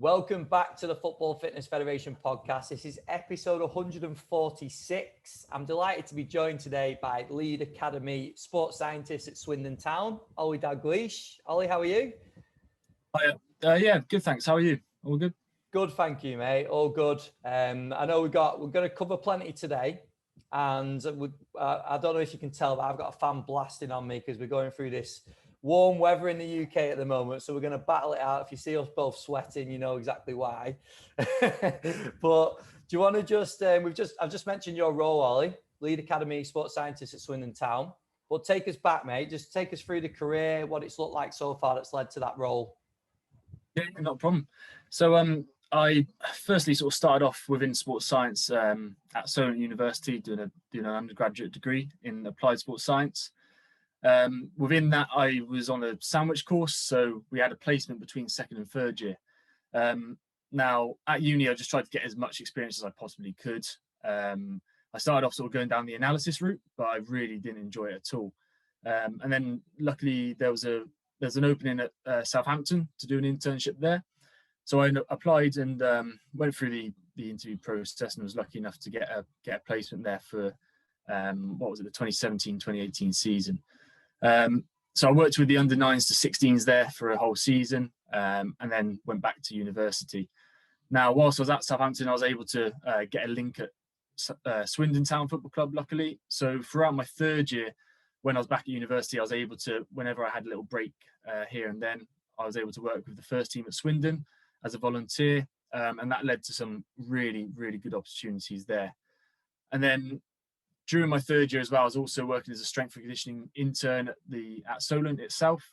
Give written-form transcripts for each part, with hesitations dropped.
Welcome back to the Football Fitness Federation podcast. This is episode 146. I'm delighted to be joined today by Lead Academy sports scientist at Swindon Town, Ollie Daglish. Ollie, how are you? Yeah, good, thanks. How are you? All good? Good, thank you, mate. All good. I know we're going to cover plenty today, and I don't know if you can tell, but I've got a fan blasting on me because we're going through this warm weather in the UK at the moment, so we're going to battle it out. If you see us both sweating, you know exactly why. But do you want to just I've just mentioned your role, Ollie, Lead Academy sports scientist at Swindon Town. But take us back, mate. Just take us through the career, what it's looked like so far that's led to that role. Yeah, not a problem. So I firstly sort of started off within sports science at Swindon University, doing an undergraduate degree in applied sports science. Within that, I was on a sandwich course, so we had a placement between second and third year. Now, at uni, I just tried to get as much experience as I possibly could. I started off sort of going down the analysis route, but I really didn't enjoy it at all. And then luckily, there's an opening at Southampton to do an internship there. So I applied and went through the interview process and was lucky enough to get a placement there for, the 2017-2018 season. So I worked with the under 9s to 16s there for a whole season, and then went back to university. Now, whilst I was at Southampton, I was able to get a link at Swindon Town Football Club, luckily. So throughout my third year, when I was back at university, I was able to, whenever I had a little break here and then, I was able to work with the first team at Swindon as a volunteer, and that led to some really, really good opportunities there. And then during my third year as well, I was also working as a strength and conditioning intern at Solent itself.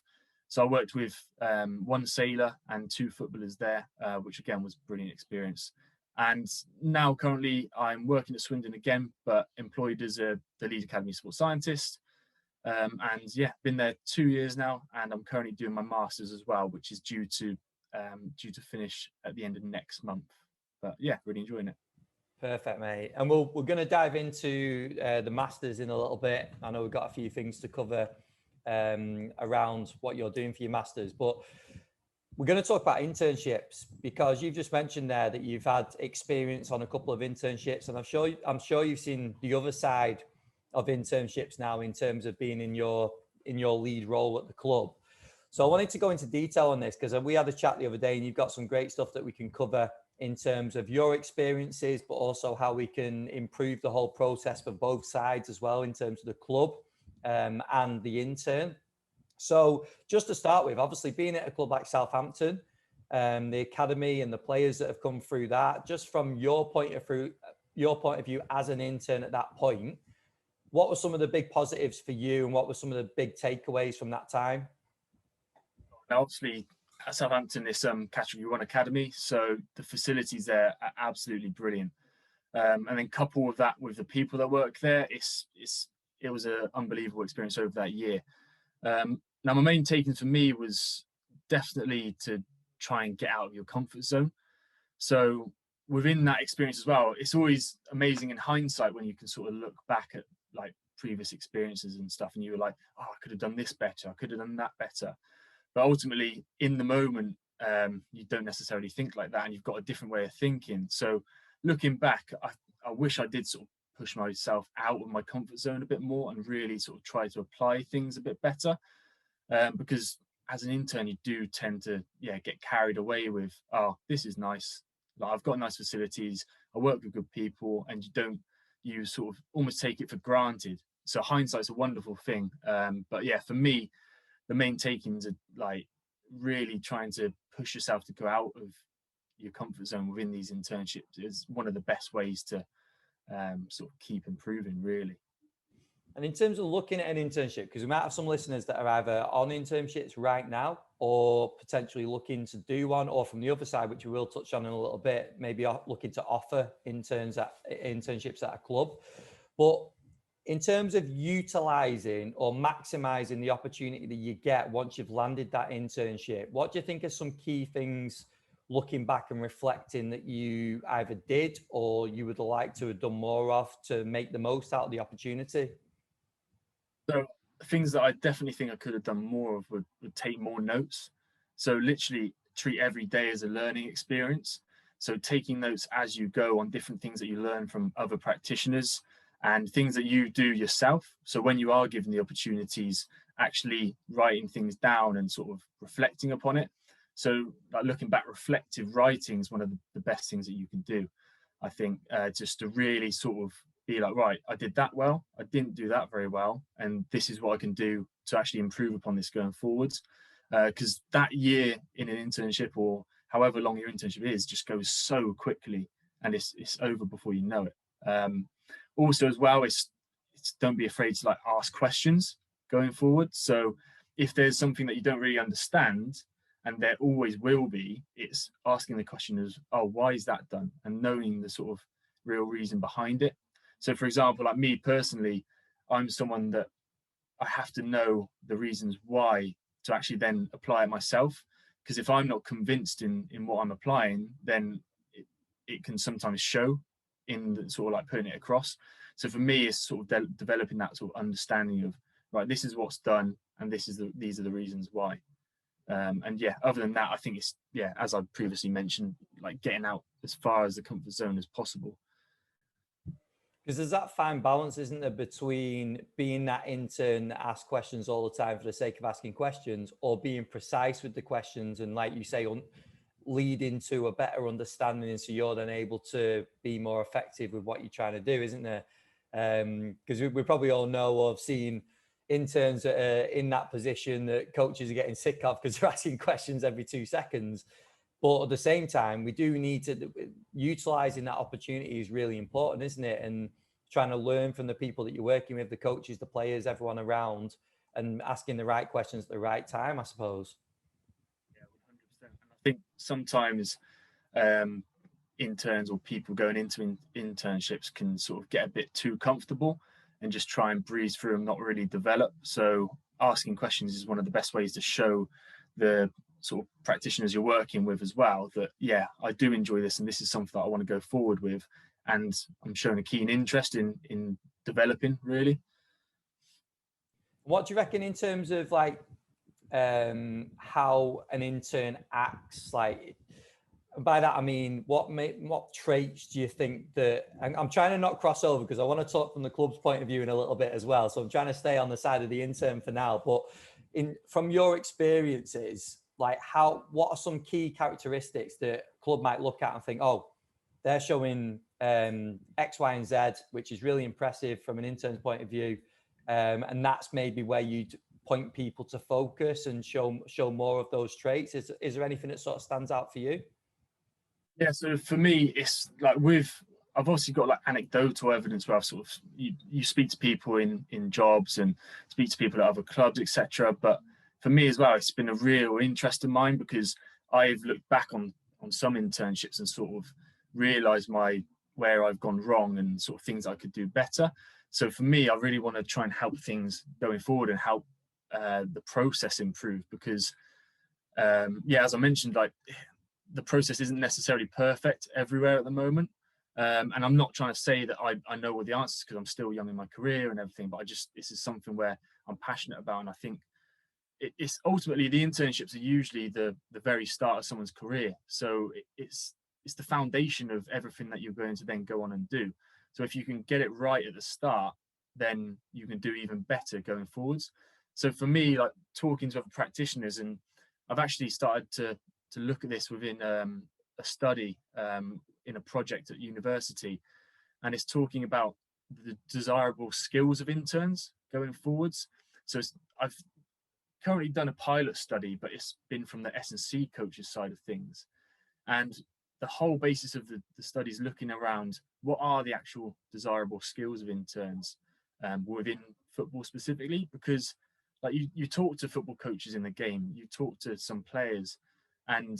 So I worked with one sailor and 2 footballers there, which again was a brilliant experience. And now currently I'm working at Swindon again, but employed as the Lead Academy sports scientist. And yeah, been there 2 years now, and I'm currently doing my master's as well, which is due to finish at the end of next month. But yeah, really enjoying it. Perfect, mate. And we're going to dive into the Masters in a little bit. I know we've got a few things to cover around what you're doing for your Masters, but we're going to talk about internships because you've just mentioned there that you've had experience on a couple of internships, and I'm sure you've seen the other side of internships now in terms of being in your lead role at the club. So I wanted to go into detail on this because we had a chat the other day, and you've got some great stuff that we can cover in terms of your experiences, but also how we can improve the whole process for both sides as well in terms of the club and the intern. So just to start with, obviously being at a club like Southampton, the academy and the players that have come through that, just from your point of view as an intern at that point, what were some of the big positives for you and what were some of the big takeaways from that time? Now, obviously, at Southampton, it's Category 1 academy, so the facilities there are absolutely brilliant. And then couple with that with the people that work there, it was an unbelievable experience over that year. Now, my main taking for me was definitely to try and get out of your comfort zone. So within that experience as well, it's always amazing in hindsight when you can sort of look back at like previous experiences and stuff, and you were like, oh, I could have done this better, I could have done that better. But ultimately, in the moment, you don't necessarily think like that, and you've got a different way of thinking. So looking back, I wish I did sort of push myself out of my comfort zone a bit more and really sort of try to apply things a bit better. Because as an intern, you do tend to get carried away with, oh, this is nice. Like, I've got nice facilities, I work with good people, and you sort of almost take it for granted. So hindsight's a wonderful thing. But yeah, for me, the main takings are like really trying to push yourself to go out of your comfort zone within these internships is one of the best ways to sort of keep improving, really. And in terms of looking at an internship, because we might have some listeners that are either on internships right now or potentially looking to do one, or from the other side, which we will touch on in a little bit, maybe looking to offer internships at a club. But in terms of utilizing or maximizing the opportunity that you get once you've landed that internship, what do you think are some key things looking back and reflecting that you either did or you would like to have done more of to make the most out of the opportunity? So things that I definitely think I could have done more of would take more notes. So literally treat every day as a learning experience. So taking notes as you go on different things that you learn from other practitioners and things that you do yourself. So when you are given the opportunities, actually writing things down and sort of reflecting upon it. So like looking back, reflective writing is one of the best things that you can do, I think, just to really sort of be like, right, I did that well, I didn't do that very well, and this is what I can do to actually improve upon this going forwards. Because that year in an internship, or however long your internship is, just goes so quickly, and it's over before you know it. Also, as well, it's don't be afraid to like ask questions going forward. So if there's something that you don't really understand, and there always will be, it's asking the question as, oh, why is that done? And knowing the sort of real reason behind it. So for example, like me personally, I'm someone that I have to know the reasons why to actually then apply it myself. Because if I'm not convinced in what I'm applying, then it can sometimes show in the, sort of like putting it across. So for me, it's sort of developing that sort of understanding of, right, this is what's done, and these are the reasons why. And yeah, other than that, I think it's, yeah, as I previously mentioned, like getting out as far as the comfort zone as possible. Because there's that fine balance, isn't there, between being that intern that asks questions all the time for the sake of asking questions, or being precise with the questions and, like you say, lead into a better understanding, so you're then able to be more effective with what you're trying to do, isn't there? Because we probably all know of seeing interns that are in that position that coaches are getting sick of because they're asking questions every 2 seconds. But at the same time, we do need to, utilizing that opportunity is really important, isn't it? And trying to learn from the people that you're working with, the coaches, the players, everyone around, and asking the right questions at the right time, I suppose. Yeah, 100%. And I think sometimes interns or people going into internships can sort of get a bit too comfortable and just try and breeze through and not really develop. So asking questions is one of the best ways to show the sort of practitioners you're working with as well that, yeah, I do enjoy this and this is something that I want to go forward with, and I'm showing a keen interest in developing, really. What do you reckon in terms of like how an intern acts? Like, by that I mean, what traits do you think that, I'm trying to not cross over because I want to talk from the club's point of view in a little bit as well, so I'm trying to stay on the side of the intern for now, but from your experiences, like what are some key characteristics that club might look at and think, oh, they're showing X, Y, and Z, which is really impressive from an intern's point of view, and that's maybe where you'd point people to focus and show more of those traits? Is there anything that sort of stands out for you? Yeah, so for me, it's like I've obviously got like anecdotal evidence where I've sort of you speak to people in jobs and speak to people at other clubs, etc. But for me as well, it's been a real interest of mine because I've looked back on some internships and sort of realised where I've gone wrong and sort of things I could do better. So for me, I really want to try and help things going forward and help the process improve because yeah, as I mentioned, like the process isn't necessarily perfect everywhere at the moment. And I'm not trying to say that I know all the answers because I'm still young in my career and everything, but this is something where I'm passionate about. And I think it's ultimately the internships are usually the very start of someone's career. So it's the foundation of everything that you're going to then go on and do. So if you can get it right at the start, then you can do even better going forwards. So for me, like talking to other practitioners, and I've actually started to look at this within a study in a project at university, and it's talking about the desirable skills of interns going forwards. So I've currently done a pilot study, but it's been from the S&C coaches side of things, and the whole basis of the study is looking around what are the actual desirable skills of interns within football specifically, because like you talk to football coaches in the game, you talk to some players, and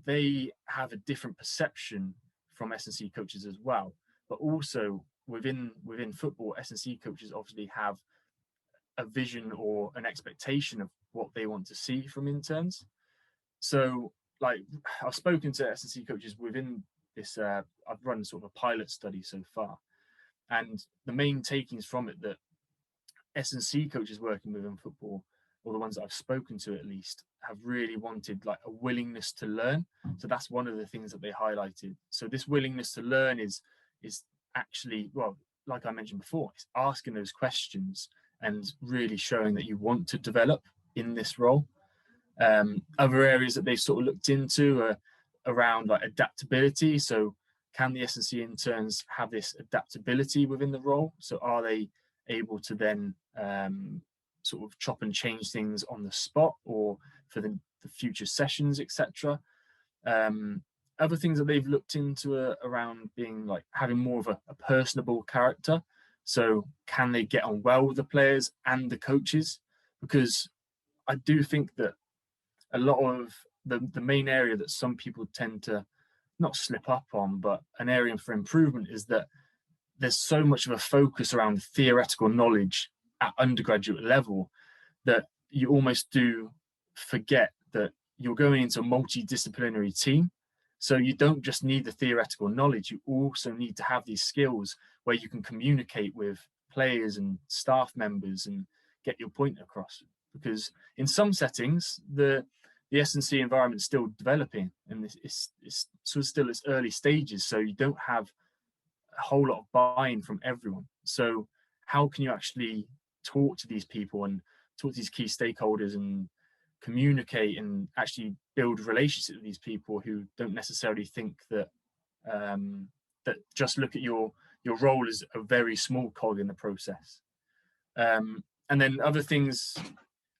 they have a different perception from S&C coaches as well. But also within football, S&C coaches obviously have a vision or an expectation of what they want to see from interns. So like I've spoken to S&C coaches within this, I've run sort of a pilot study so far. And the main takings from it that S&C coaches working within football or the ones that I've spoken to at least, have really wanted like a willingness to learn. So that's one of the things that they highlighted. So this willingness to learn is actually, well, like I mentioned before, it's asking those questions and really showing that you want to develop in this role. Other areas that they've sort of looked into are around like adaptability. So can the S&C interns have this adaptability within the role? So are they able to then sort of chop and change things on the spot or for the future sessions, etc. Other things that they've looked into are around being like having more of a personable character. So can they get on well with the players and the coaches? Because I do think that a lot of the main area that some people tend to not slip up on, but an area for improvement, is that there's so much of a focus around theoretical knowledge at undergraduate level that you almost do forget that you're going into a multidisciplinary team. So you don't just need the theoretical knowledge, you also need to have these skills where you can communicate with players and staff members and get your point across. Because in some settings, the S&C environment is still developing and it's sort of still its early stages. So you don't have a whole lot of buy-in from everyone. So how can you actually talk to these people and talk to these key stakeholders and communicate and actually build relationships with these people who don't necessarily think that that just look at your role as a very small cog in the process. And then other things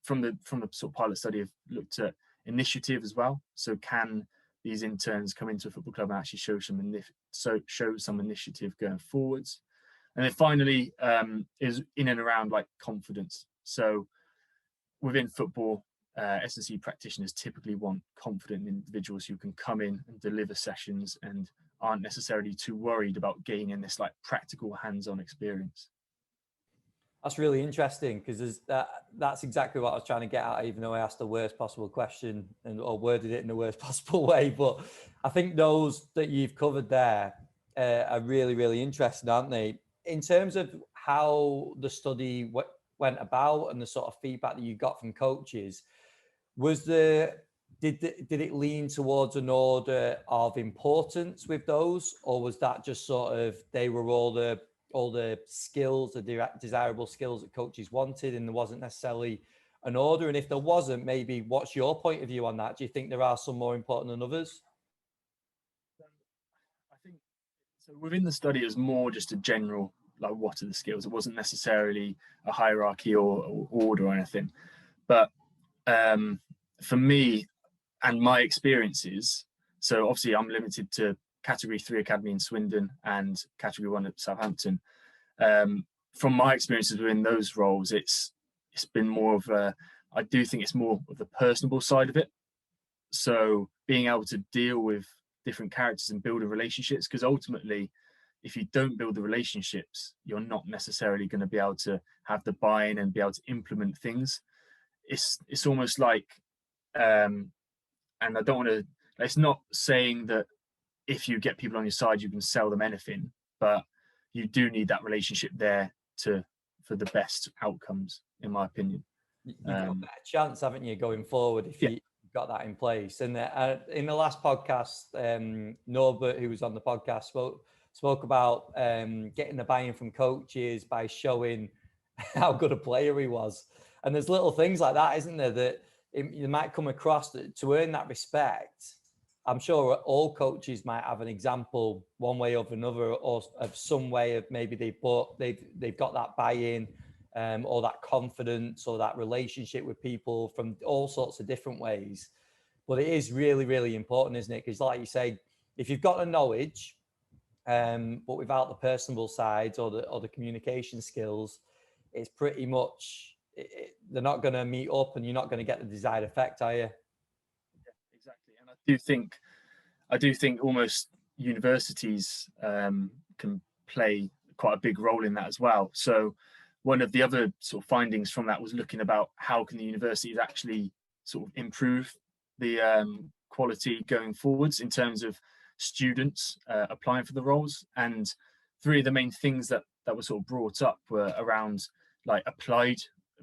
from the sort of pilot study have looked at initiative as well. So can these interns come into a football club and actually show some initiative going forwards? And then finally is in and around like confidence. So within football, S&C practitioners typically want confident individuals who can come in and deliver sessions and aren't necessarily too worried about gaining this like practical hands-on experience. That's really interesting because that's exactly what I was trying to get at, even though I asked the worst possible question or worded it in the worst possible way. But I think those that you've covered there are really, really interesting, aren't they? In terms of how the study went about and the sort of feedback that you got from coaches, did it lean towards an order of importance with those, or was that just sort of they were all the skills, the desirable skills that coaches wanted, and there wasn't necessarily an order? And if there wasn't, maybe what's your point of view on that? Do you think there are some more important than others? I think so. Within the study, it was more just a general, like, what are the skills? It wasn't necessarily a hierarchy or order or anything. But for me and my experiences, so obviously I'm limited to Category 3 Academy in Swindon and Category 1 at Southampton. From my experiences within those roles, it's been more of I do think it's more of the personable side of it. So being able to deal with different characters and build relationships, because ultimately, if you don't build the relationships, you're not necessarily going to be able to have the buy-in and be able to implement things. It's almost like, and I don't want to, it's not saying that if you get people on your side, you can sell them anything, but you do need that relationship there for the best outcomes, in my opinion. You've got a better chance, haven't you, going forward if you've got that in place? And in the last podcast, Norbert, who was on the podcast, spoke about getting the buy-in from coaches by showing how good a player he was. And there's little things like that, isn't there, that you might come across that to earn that respect. I'm sure all coaches might have an example one way or another, or of some way of maybe they've got that buy-in or that confidence or that relationship with people from all sorts of different ways. But it is really, really important, isn't it? Because like you say, if you've got the knowledge, but without the personable sides or the communication skills, it's pretty much, they're not going to meet up and you're not going to get the desired effect, are you? Yeah, exactly. And I do think almost universities can play quite a big role in that as well. So one of the other sort of findings from that was looking about how can the universities actually sort of improve the quality going forwards in terms of students applying for the roles. And three of the main things that were sort of brought up were around like applied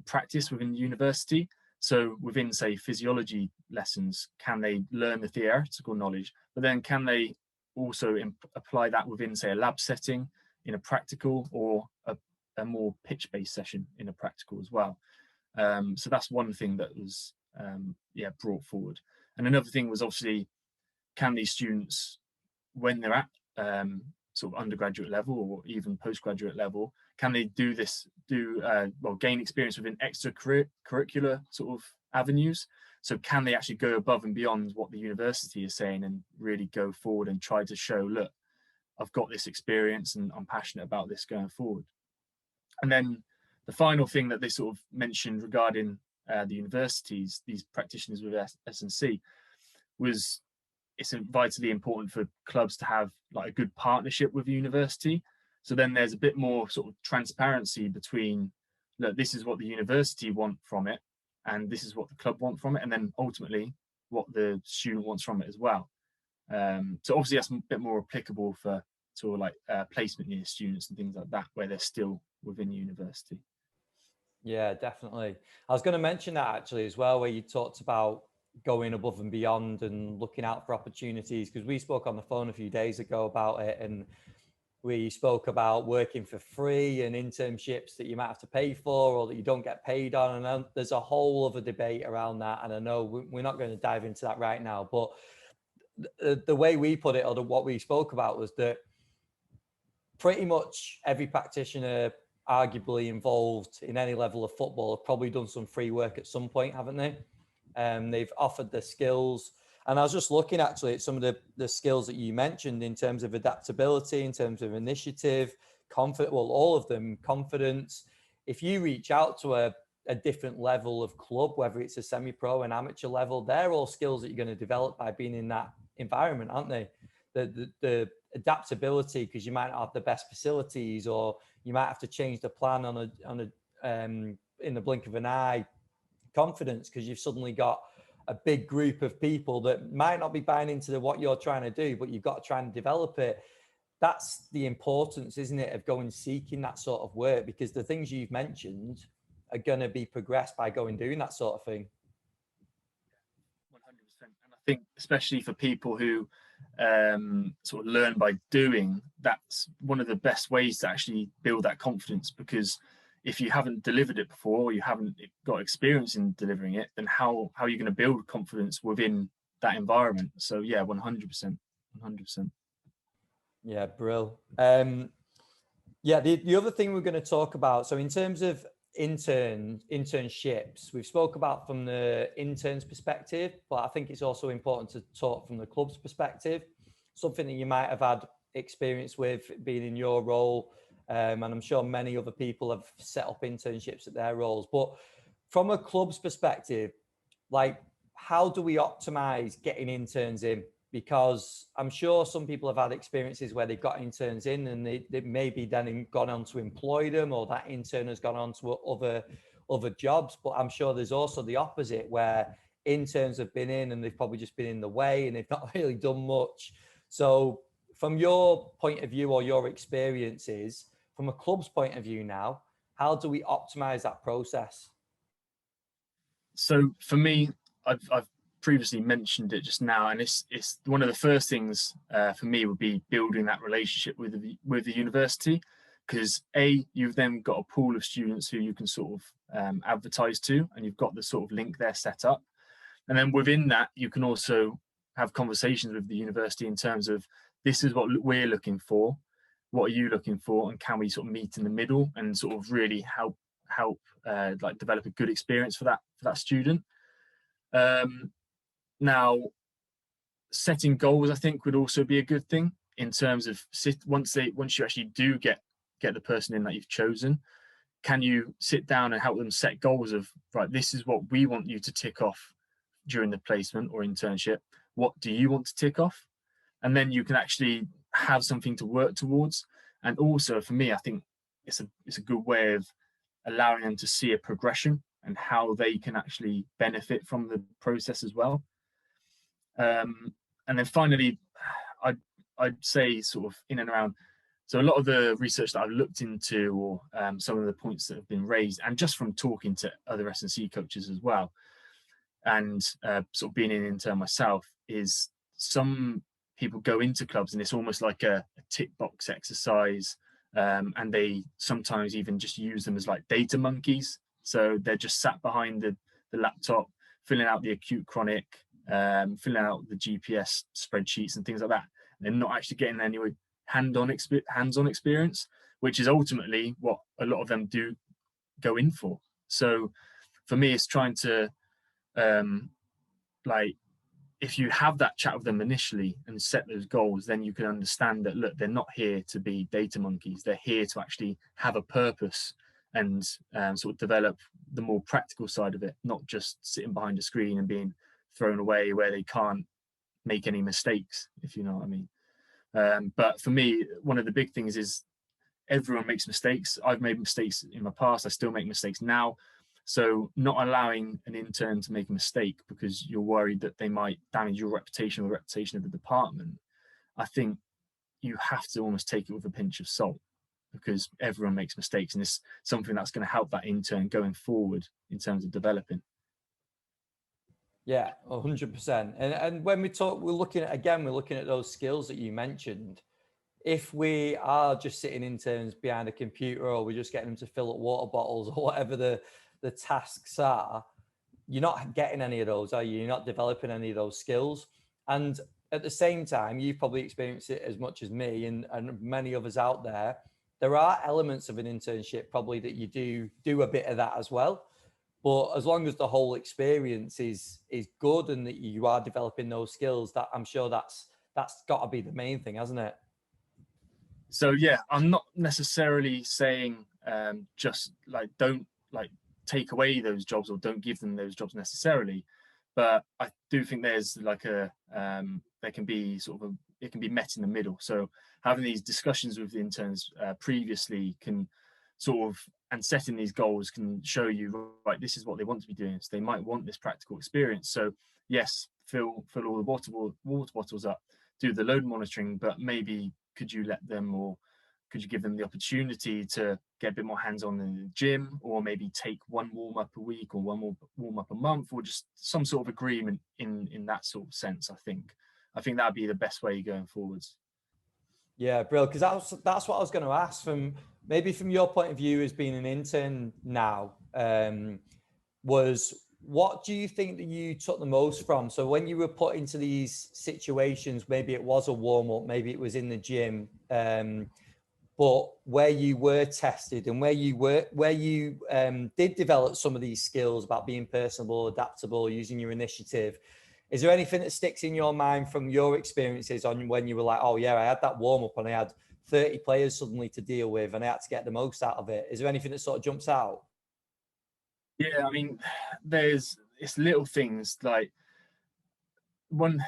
practice within the university. So within, say, physiology lessons, can they learn the theoretical knowledge, but then can they also apply that within, say, a lab setting, in a practical, or a more pitch-based session in a practical as well? So that's one thing that was brought forward. And another thing was, obviously, can these students, when they're at sort of undergraduate level or even postgraduate level, can they gain experience within extracurricular sort of avenues? So can they actually go above and beyond what the university is saying and really go forward and try to show, look, I've got this experience and I'm passionate about this going forward? And then the final thing that they sort of mentioned regarding the universities, these practitioners with S&C, was it's vitally important for clubs to have like a good partnership with the university. So then there's a bit more sort of transparency between, look, this is what the university want from it, and this is what the club want from it, and then ultimately what the student wants from it as well. So obviously that's a bit more applicable for sort of like placement year students and things like that, where they're still within university. Yeah, definitely. I was going to mention that actually as well, where you talked about going above and beyond and looking out for opportunities, because we spoke on the phone a few days ago about it, and we spoke about working for free and internships that you might have to pay for or that you don't get paid on. And there's a whole other debate around that. And I know we're not going to dive into that right now, but the way we put it, or what we spoke about, was that pretty much every practitioner arguably involved in any level of football have probably done some free work at some point, haven't they? They've offered their skills. And I was just looking actually at some of the skills that you mentioned in terms of adaptability, in terms of initiative, all of them, confidence. If you reach out to a different level of club, whether it's a semi-pro and amateur level, they're all skills that you're going to develop by being in that environment, aren't they? The adaptability, because you might not have the best facilities, or you might have to change the plan in the blink of an eye. Confidence, because you've suddenly got a big group of people that might not be buying into what you're trying to do, but you've got to try and develop it. That's the importance, isn't it, of going seeking that sort of work, because the things you've mentioned are going to be progressed by going doing that sort of thing. 100%. And I think especially for people who sort of learn by doing, that's one of the best ways to actually build that confidence, because if you haven't delivered it before, or you haven't got experience in delivering it, then how are you going to build confidence within that environment? So yeah, 100%. Yeah, brill. Yeah, the other thing we're going to talk about, so in terms of internships, we've spoke about from the interns perspective, but I think it's also important to talk from the club's perspective, something that you might have had experience with being in your role. And I'm sure many other people have set up internships at their roles. But from a club's perspective, like, how do we optimize getting interns in? Because I'm sure some people have had experiences where they've got interns in and they maybe then gone on to employ them, or that intern has gone on to other jobs. But I'm sure there's also the opposite, where interns have been in and they've probably just been in the way and they've not really done much. So from your point of view, or your experiences, from a club's point of view now, how do we optimize that process? So for me, I've previously mentioned it just now, and it's one of the first things for me would be building that relationship with the university, because you've then got a pool of students who you can sort of advertise to, and you've got the sort of link there set up, and then within that you can also have conversations with the university in terms of, this is what we're looking for, what are you looking for, and can we sort of meet in the middle and sort of really help like develop a good experience for that student. Now, setting goals, I think, would also be a good thing in terms of once you actually do get the person in that you've chosen, can you sit down and help them set goals of, right, this is what we want you to tick off during the placement or internship. What do you want to tick off? And then you can actually have something to work towards. And also for me, I think it's a good way of allowing them to see a progression and how they can actually benefit from the process as well. And then finally, I'd say sort of in and around, so a lot of the research that I've looked into, or some of the points that have been raised, and just from talking to other S&C coaches as well, and sort of being an intern myself, is some people go into clubs and it's almost like a tick box exercise, and they sometimes even just use them as like data monkeys. So they're just sat behind the laptop, filling out the acute chronic, filling out the GPS spreadsheets and things like that. They're not actually getting any hands-on experience, which is ultimately what a lot of them do go in for. So for me, it's trying to like, if you have that chat with them initially and set those goals, then you can understand that, look, they're not here to be data monkeys. They're here to actually have a purpose and sort of develop the more practical side of it, not just sitting behind a screen and being thrown away where they can't make any mistakes, if you know what I mean. But for me, one of the big things is everyone makes mistakes. I've made mistakes in my past. I still make mistakes now. So not allowing an intern to make a mistake because you're worried that they might damage your reputation or the reputation of the department, I think you have to almost take it with a pinch of salt, because everyone makes mistakes, and it's something that's going to help that intern going forward in terms of developing. Yeah, 100%. And when we talk, we're looking at those skills that you mentioned. If we are just sitting interns behind a computer, or we're just getting them to fill up water bottles or whatever the tasks are, you're not getting any of those, are you? You're not developing any of those skills. And at the same time, you've probably experienced it as much as me and many others out there. There are elements of an internship probably that you do a bit of that as well. But as long as the whole experience is good and that you are developing those skills, that I'm sure that's got to be the main thing, hasn't it? So yeah, I'm not necessarily saying just like don't like take away those jobs or don't give them those jobs necessarily, but I do think there's like a there can be sort of it can be met in the middle. So having these discussions with the interns previously can sort of, and setting these goals can show you, right, this is what they want to be doing. So they might want this practical experience. So yes, fill all the water bottles up, do the load monitoring, but maybe could you let them, or could you give them the opportunity to get a bit more hands-on in the gym, or maybe take one warm-up a week or one more warm-up a month, or just some sort of agreement in that sort of sense. I think that'd be the best way going forwards. Yeah, brilliant. Because that's what I was going to ask, from your point of view as being an intern now, was what do you think that you took the most from? So when you were put into these situations, maybe it was a warm up, maybe it was in the gym, but where you were tested and where you did develop some of these skills about being personable, adaptable, using your initiative. Is there anything that sticks in your mind from your experiences on when you were like, oh yeah, I had that warm up and I had 30 players suddenly to deal with and I had to get the most out of it? Is there anything that sort of jumps out? Yeah, I mean, it's little things like one,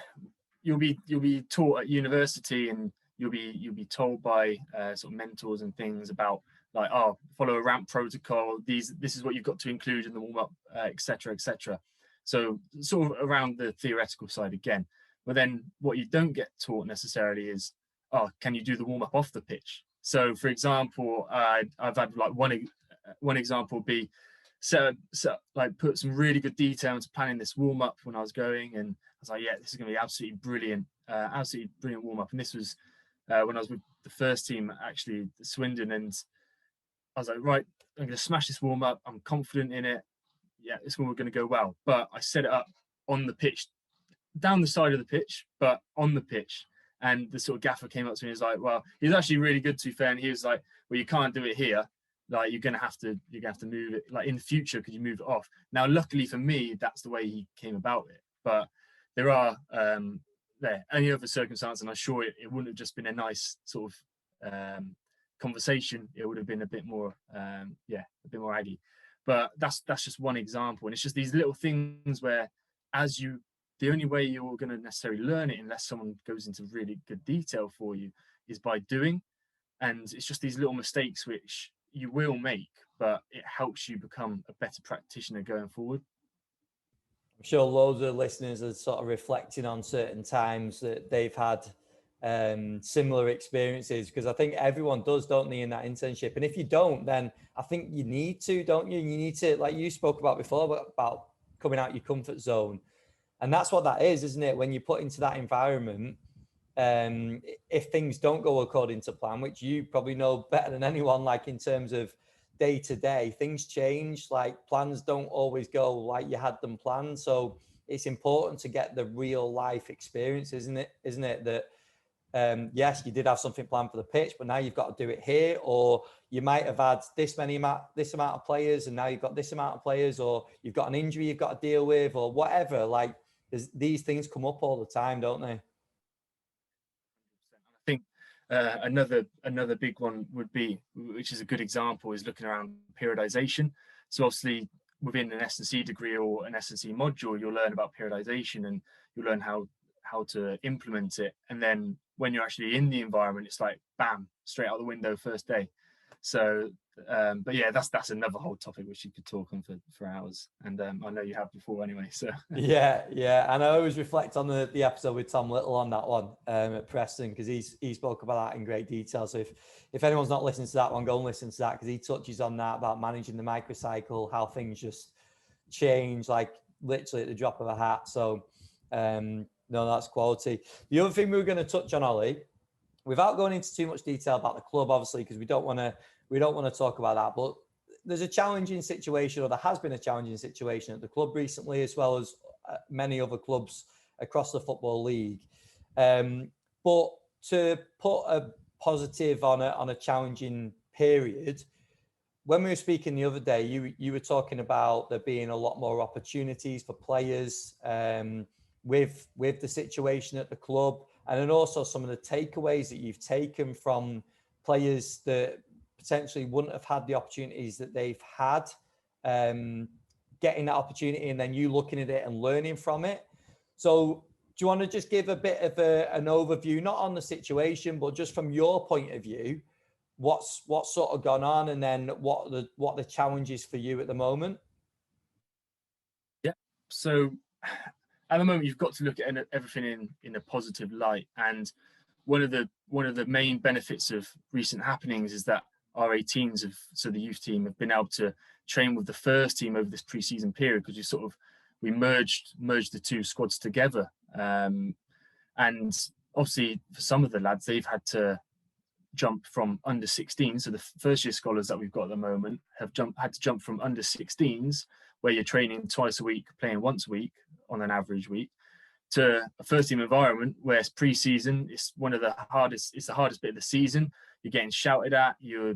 you'll be taught at university, and you'll be told by sort of mentors and things about like, oh, follow a ramp protocol. This is what you've got to include in the warm up, etc., etc. So sort of around the theoretical side again. But then what you don't get taught necessarily is, oh, can you do the warm up off the pitch? So for example, I've had like one example be like put some really good detail into planning this warm up when I was going, and I was like, yeah, this is going to be absolutely brilliant warm up. And this was when I was with the first team, actually, Swindon, and I was like, right, I'm going to smash this warm up. I'm confident in it. Yeah, this one we're going to go well. But I set it up on the pitch, down the side of the pitch, but on the pitch. And the sort of gaffer came up to me and was like, well, he's actually really good, to be fair. And he was like, well, you can't do it here. Like you're gonna have to move it. Like in the future, could you move it off? Now, luckily for me, that's the way he came about it. But there are any other circumstance, and I'm sure it wouldn't have just been a nice sort of conversation. It would have been a bit more, a bit more aggy. But that's just one example, and it's just these little things where, the only way you're going to necessarily learn it, unless someone goes into really good detail for you, is by doing. And it's just these little mistakes which you will make, but it helps you become a better practitioner going forward. I'm sure loads of listeners are sort of reflecting on certain times that they've had similar experiences, because I think everyone does, don't they, in that internship? And if you don't, then I think you need to, don't you? You need to, like you spoke about before, about coming out your comfort zone. And that's what that is, isn't it? When you put into that environment, if things don't go according to plan, which you probably know better than anyone, like in terms of day to day, things change. Like plans don't always go like you had them planned. So it's important to get the real life experience, isn't it? That yes, you did have something planned for the pitch, but now you've got to do it here, or you might have had this amount of players, and now you've got this amount of players, or you've got an injury you've got to deal with, or whatever. Like these things come up all the time, don't they? I think another big one would be, which is a good example, is looking around periodization. So obviously within an S&C degree or an S&C module, you'll learn about periodization and you'll learn how to implement it. And then when you're actually in the environment, it's like bam, straight out the window first day. So but yeah, that's another whole topic which you could talk on for hours, and I know you have before anyway. So yeah, and I always reflect on the episode with Tom Little on that one at Preston, because he spoke about that in great detail. So if anyone's not listening to that one, go and listen to that, because he touches on that about managing the microcycle, how things just change like literally at the drop of a hat. So no, that's quality. The other thing we were going to touch on, Ollie, without going into too much detail about the club, obviously, because we don't want to talk about that, but there's a challenging situation, or there has been a challenging situation at the club recently, as well as many other clubs across the Football League. But to put a positive on a challenging period, when we were speaking the other day, you were talking about there being a lot more opportunities for players with the situation at the club, and then also some of the takeaways that you've taken from players that potentially wouldn't have had the opportunities that they've had, getting that opportunity, and then you looking at it and learning from it. So do you want to just give a bit of an overview, not on the situation, but just from your point of view, what's sort of gone on, and then what the challenges for you at the moment? Yeah. So at the moment, you've got to look at everything in a positive light. And one of the main benefits of recent happenings is that our 18s so the youth team, have been able to train with the first team over this pre-season period, because we merged the two squads together. And obviously for some of the lads, they've had to jump from under 16. So the first year scholars that we've got at the moment had to jump from under 16s, where you're training twice a week, playing once a week on an average week, to a first team environment where it's pre-season. It's the hardest bit of the season. You're getting shouted at, you're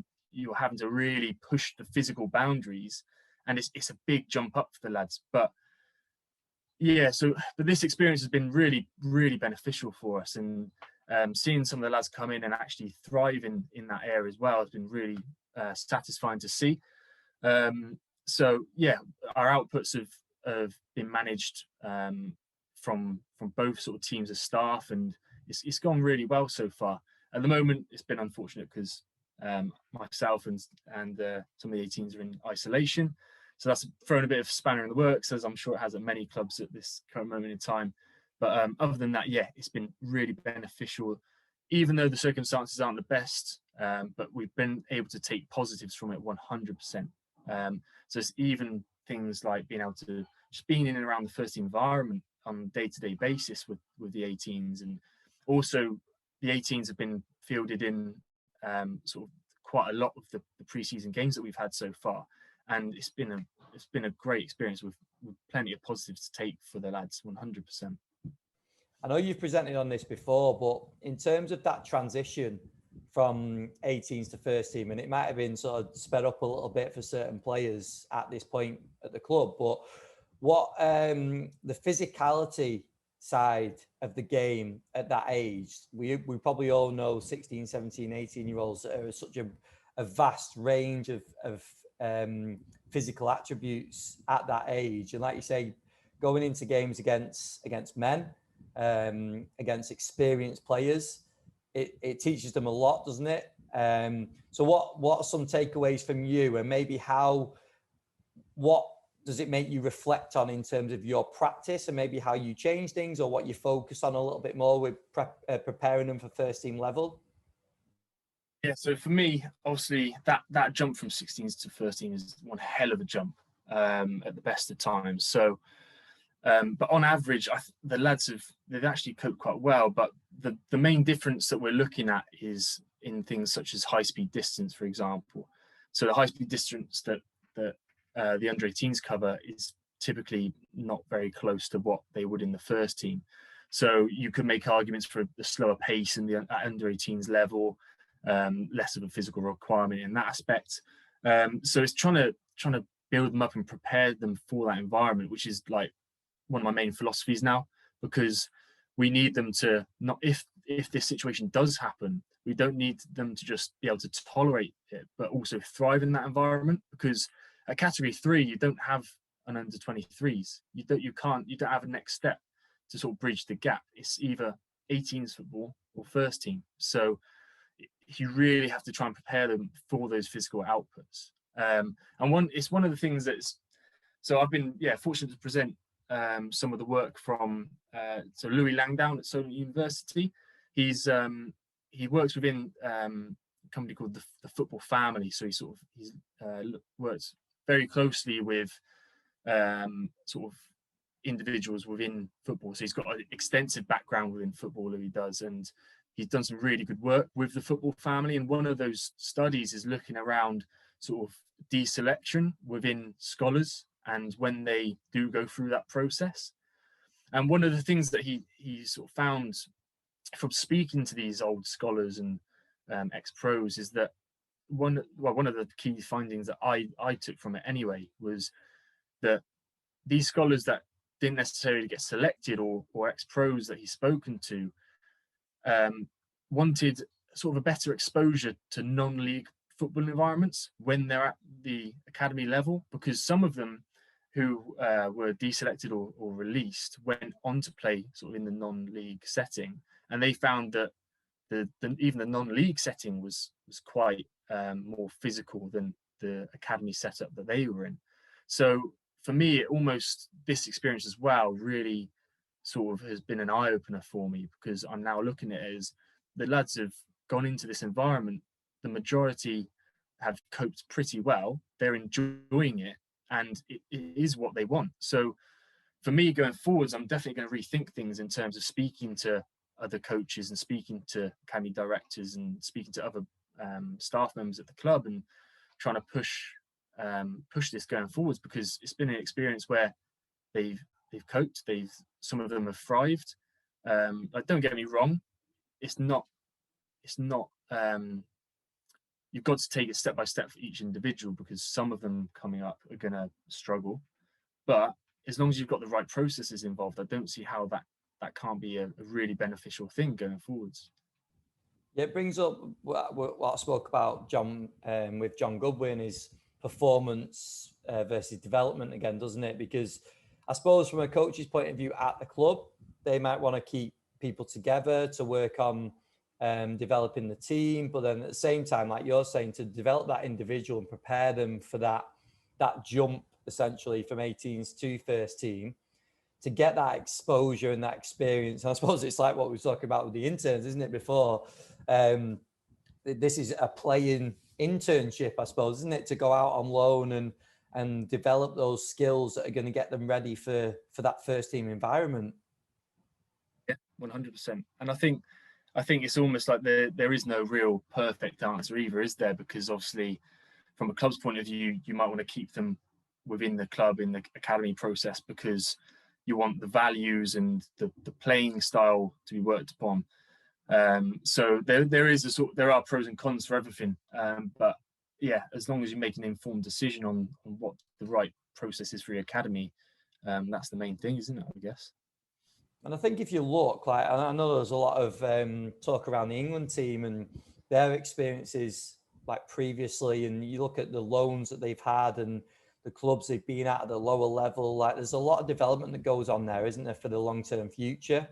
having to really push the physical boundaries, and it's a big jump up for the lads. But this experience has been really, really beneficial for us, and seeing some of the lads come in and actually thrive in that area as well has been really satisfying to see. So yeah, our outputs have been managed from both sort of teams of staff, and it's gone really well so far. At the moment, it's been unfortunate because myself and some of the 18s are in isolation, so that's thrown a bit of spanner in the works, as I'm sure it has at many clubs at this current moment in time. But other than that, yeah, it's been really beneficial, even though the circumstances aren't the best. But we've been able to take positives from it 100%. So it's even things like being able to just being in and around the first environment on a day-to-day basis with the 18s, and also the 18s have been fielded in sort of quite a lot of the pre-season games that we've had so far, and it's been a great experience with plenty of positives to take for the lads 100%. I know you've presented on this before, but in terms of that transition from 18s to first team, and it might have been sort of sped up a little bit for certain players at this point at the club, but what the physicality side of the game at that age, we probably all know 16, 17, 18-year-olds that are such a vast range of physical attributes at that age. And like you say, going into games against men, against experienced players, it teaches them a lot, doesn't it? So what are some takeaways from you, and maybe what does it make you reflect on in terms of your practice, and maybe how you change things, or what you focus on a little bit more with preparing them for first team level? Yeah, so for me, obviously that jump from 16s to first team is one hell of a jump. at the best of times. So, but on average, the lads they've actually coped quite well. But the main difference that we're looking at is in things such as high speed distance, for example. So the high speed distance that the under 18s cover is typically not very close to what they would in the first team. So you could make arguments for the slower pace in the under 18s level, less of a physical requirement in that aspect. So it's trying to build them up and prepare them for that environment, which is like one of my main philosophies now, because we need them to not, if this situation does happen, we don't need them to just be able to tolerate it, but also thrive in that environment. Because at category 3, you don't have an under 23s. You don't have a next step to sort of bridge the gap. It's either 18s football or first team. So you really have to try and prepare them for those physical outputs. And it's one of the things so I've been fortunate to present some of the work from so Louis Langdown at Swindon University. He works within a company called the Football Family. So he works very closely with sort of individuals within football. So he's got an extensive background within football, Louis does, and he's done some really good work with the Football Family. And one of those studies is looking around sort of deselection within scholars and when they do go through that process. And one of the things that he sort of found from speaking to these old scholars and ex-pros is that one of the key findings that I took from it anyway was that these scholars that didn't necessarily get selected or ex-pros that he's spoken to wanted sort of a better exposure to non-league football environments when they're at the academy level, because some of them who were deselected or released went on to play sort of in the non-league setting, and they found that even the non-league setting was quite more physical than the academy setup that they were in. So for me, this experience as well really sort of has been an eye-opener for me, because I'm now looking at it as the lads have gone into this environment, the majority have coped pretty well, they're enjoying it, and it is what they want. So for me going forwards, I'm definitely going to rethink things in terms of speaking to other coaches and speaking to academy directors and speaking to other staff members at the club and trying to push this going forwards, because it's been an experience where they've coped, some of them have thrived. Like, don't get me wrong, it's not you've got to take it step by step for each individual, because some of them coming up are going to struggle. But as long as you've got the right processes involved, I don't see how that can't be a really beneficial thing going forwards. Yeah, it brings up what I spoke about, John, with John Goodwin, is performance versus development again, doesn't it? Because I suppose from a coach's point of view at the club, they might want to keep people together to work on developing the team, but then at the same time, like you're saying, to develop that individual and prepare them for that jump essentially from 18s to first team, to get that exposure and that experience. And I suppose it's like what we were talking about with the interns, isn't it, before? This is a playing internship, I suppose, isn't it, to go out on loan and develop those skills that are going to get them ready for that first team environment. Yeah, 100%. And I think it's almost like there is no real perfect answer either, is there? Because obviously from a club's point of view, you might want to keep them within the club in the academy process because you want the values and the playing style to be worked upon. So there are pros and cons for everything. But yeah, as long as you make an informed decision on what the right process is for your academy, that's the main thing, isn't it, I guess? And I think if you look, like, I know there's a lot of talk around the England team and their experiences like previously, and you look at the loans that they've had and the clubs they've been at the lower level, like there's a lot of development that goes on there, isn't there, for the long-term future?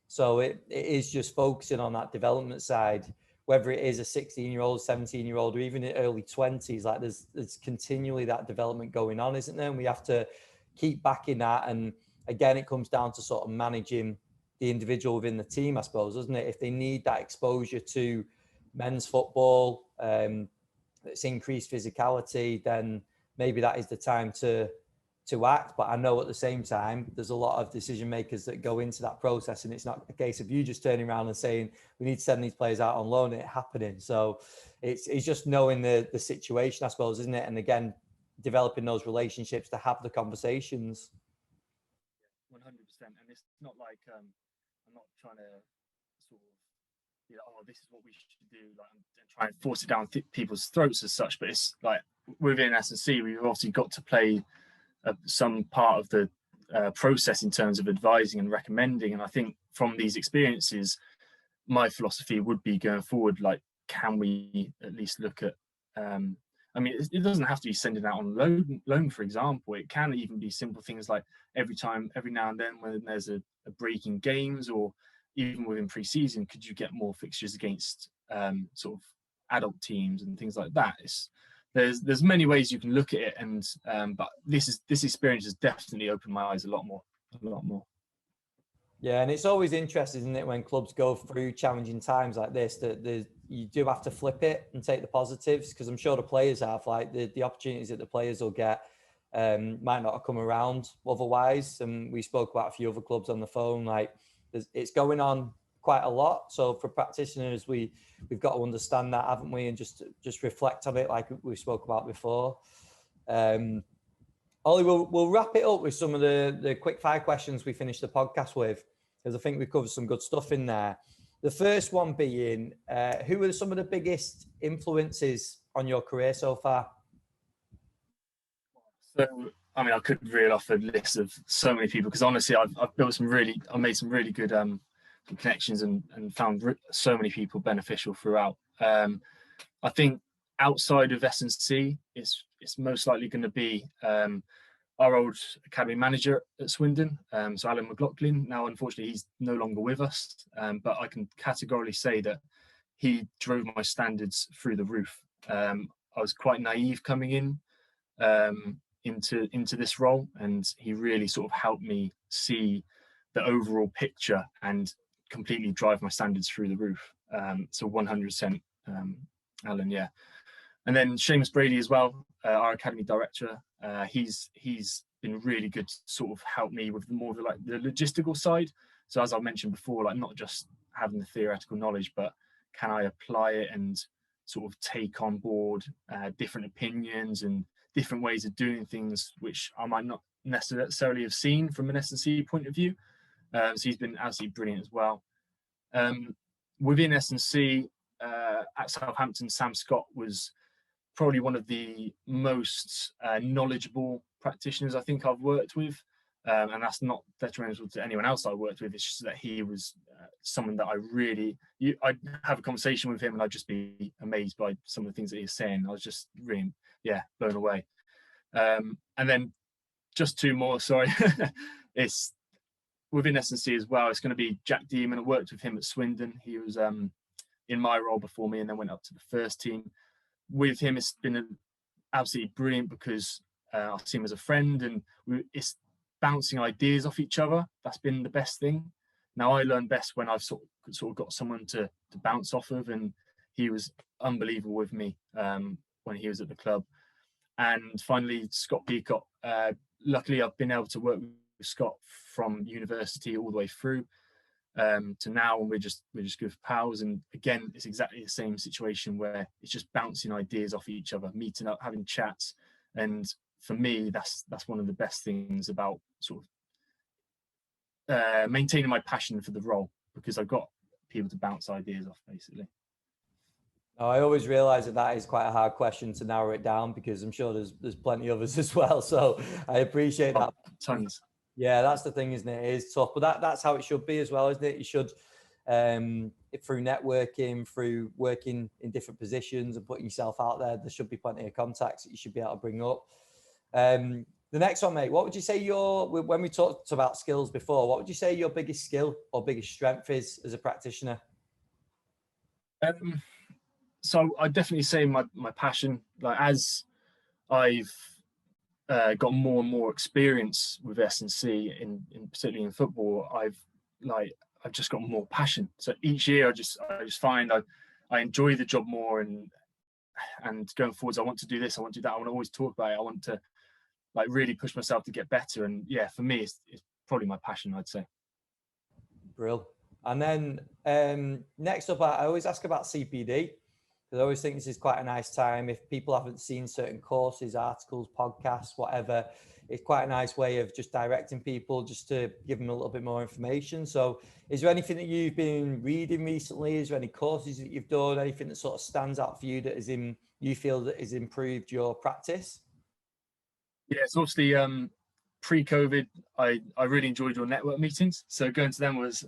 So it is just focusing on that development side, whether it is a 16-year-old, 17-year-old, or even in early 20s, like there's continually that development going on, isn't there? And we have to keep backing that. And again, it comes down to sort of managing the individual within the team, I suppose, doesn't it? If they need that exposure to men's football, it's increased physicality, then maybe that is the time to to act. But I know at the same time, there's a lot of decision makers that go into that process, and it's not a case of you just turning around and saying, we need to send these players out on loan, it happening. So it's just knowing the situation, I suppose, isn't it? And again, developing those relationships to have the conversations. 100%. And it's not like I'm not trying to sort of be like, oh, this is what we should do, like, and try and force it down people's throats as such. But it's like within S&C, we've obviously got to play some part of the process in terms of advising and recommending. And I think from these experiences, my philosophy would be going forward, like, can we at least look at I mean, it doesn't have to be sending out on loan, for example. It can even be simple things like every now and then when there's a break in games, or even within pre-season, could you get more fixtures against sort of adult teams and things like that. There's many ways you can look at it, and but this experience has definitely opened my eyes a lot more. Yeah, and it's always interesting, isn't it, when clubs go through challenging times like this, that you do have to flip it and take the positives, because I'm sure the players have, like, the opportunities that the players will get might not have come around otherwise. And we spoke about a few other clubs on the phone, like it's going on quite a lot. So for practitioners, we've got to understand that, haven't we, and just reflect on it like we spoke about before. Ollie, we'll wrap it up with some of the quick fire questions we finished the podcast with, because I think we covered some good stuff in there. The first one being, who are some of the biggest influences on your career so far? So, I mean, I could reel off a list of so many people, because honestly, I've made some really good connections and found so many people beneficial throughout. I think outside of S&C, it's most likely going to be our old academy manager at Swindon, so Alan McLaughlin. Now, unfortunately, he's no longer with us, but I can categorically say that he drove my standards through the roof. I was quite naive coming in into this role, and he really sort of helped me see the overall picture and completely drive my standards through the roof. So 100% Alan, yeah. And then Seamus Brady as well, our academy director. He's been really good to sort of help me with more of the logistical side. So as I mentioned before, like, not just having the theoretical knowledge, but can I apply it and sort of take on board different opinions and different ways of doing things, which I might not necessarily have seen from an S&C point of view. So he's been absolutely brilliant as well. Within S&C, at Southampton, Sam Scott was probably one of the most knowledgeable practitioners I think I've worked with. And that's not detrimental to anyone else I worked with. It's just that he was someone that I'd have a conversation with him and I'd just be amazed by some of the things that he was saying. I was just really, blown away. And then just two more, sorry. It's within S&C as well. It's going to be Jack Deeman. I worked with him at Swindon. He was in my role before me and then went up to the first team. With him, it's been absolutely brilliant because I see him as a friend, and it's bouncing ideas off each other. That's been the best thing. Now, I learn best when I've sort of got someone to bounce off of, and he was unbelievable with me when he was at the club. And finally, Scott Peacock. Luckily, I've been able to work with Scott from university all the way through to now, and we're just good pals. And again, it's exactly the same situation where it's just bouncing ideas off each other, meeting up, having chats. And for me, that's one of the best things about sort of maintaining my passion for the role, because I've got people to bounce ideas off, basically. I always realise that is quite a hard question to narrow it down, because I'm sure there's plenty of us as well. So I appreciate that. Tons. Yeah, that's the thing, isn't it? It is tough, but that's how it should be as well, isn't it? You should, through networking, through working in different positions and putting yourself out there should be plenty of contacts that you should be able to bring up. The next one, mate, what would you say when we talked about skills before, what would you say your biggest skill or biggest strength is as a practitioner? So I definitely say my passion. Like, as I've got more and more experience with S&C, in particularly in football, I've just got more passion. So each year I just find I enjoy the job more, and going forwards, I want to do this, I want to do that, I want to always talk about it, I want to like really push myself to get better. And yeah, for me, it's probably my passion, I'd say. Brill. And then next up, I always ask about CPD, because I always think this is quite a nice time. If people haven't seen certain courses, articles, podcasts, whatever, it's quite a nice way of just directing people, just to give them a little bit more information. So is there anything that you've been reading recently? Is there any courses that you've done? Anything that sort of stands out for you that is you feel that has improved your practice? Yeah, it's obviously pre-COVID, I really enjoyed your network meetings. So going to them was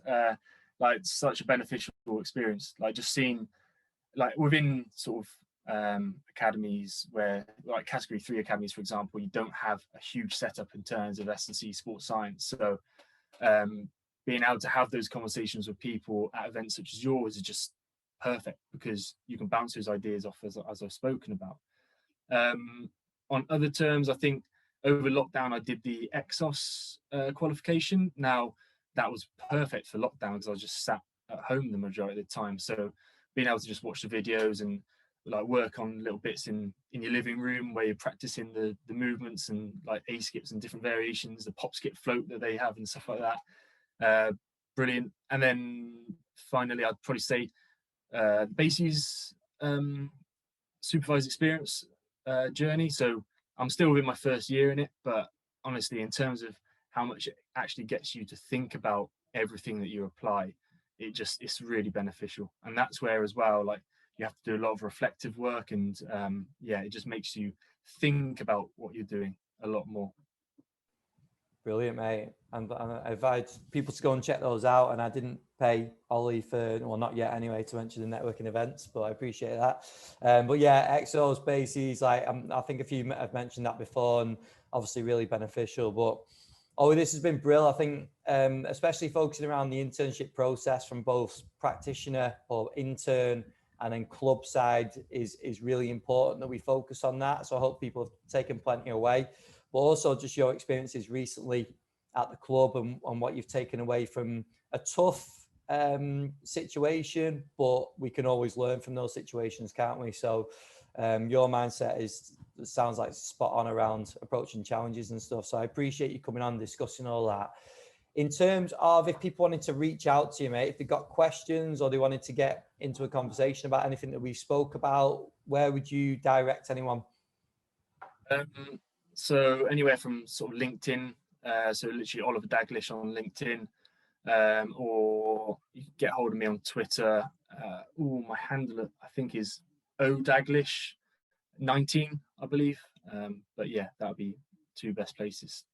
like such a beneficial experience. Like just seeing, like within sort of academies where, like category 3 academies, for example, you don't have a huge setup in terms of S&C sports science. So being able to have those conversations with people at events such as yours is just perfect, because you can bounce those ideas off, as I've spoken about. On other terms, I think over lockdown, I did the Exos qualification. Now, that was perfect for lockdown because I was just sat at home the majority of the time. So being able to just watch the videos and like work on little bits in your living room where you're practicing the movements and like A skips and different variations, the pop skip float that they have and stuff like that. Brilliant. And then finally, I'd probably say Basie's supervised experience journey. So I'm still within my first year in it, but honestly, in terms of how much it actually gets you to think about everything that you apply, it's really beneficial. And that's where as well, like you have to do a lot of reflective work, and yeah, it just makes you think about what you're doing a lot more. Brilliant, mate. And I advise people to go and check those out. And I didn't pay Ollie for, well, not yet anyway, to mention the networking events, but I appreciate that. But yeah, Exos, Bases, like I think a few have mentioned that before, and obviously really beneficial. But Ollie, this has been brilliant. I think especially focusing around the internship process from both practitioner or intern and then club side is really important that we focus on that. So I hope people have taken plenty away. But also just your experiences recently at the club and what you've taken away from a tough situation, but we can always learn from those situations, can't we? So your mindset sounds like spot on around approaching challenges and stuff. So I appreciate you coming on and discussing all that. In terms of if people wanted to reach out to you, mate, if they got questions or they wanted to get into a conversation about anything that we spoke about, where would you direct anyone? So anywhere from sort of LinkedIn, so literally Oliver Daglish on LinkedIn, or you can get hold of me on Twitter. My handle I think is odaglish19, I believe. But yeah, that would be two best places.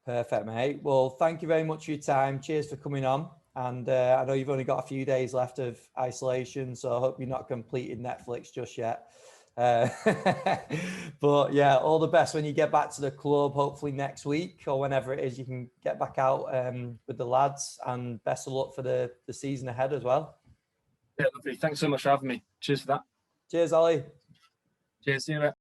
Perfect, mate. Well, thank you very much for your time. Cheers for coming on. And I know you've only got a few days left of isolation, so I hope you're not completed Netflix just yet. But yeah, all the best when you get back to the club, hopefully next week or whenever it is you can get back out with the lads, and best of luck for the season ahead as well. Yeah, lovely. Thanks so much for having me. Cheers for that. Cheers, Ollie. Cheers. See you later.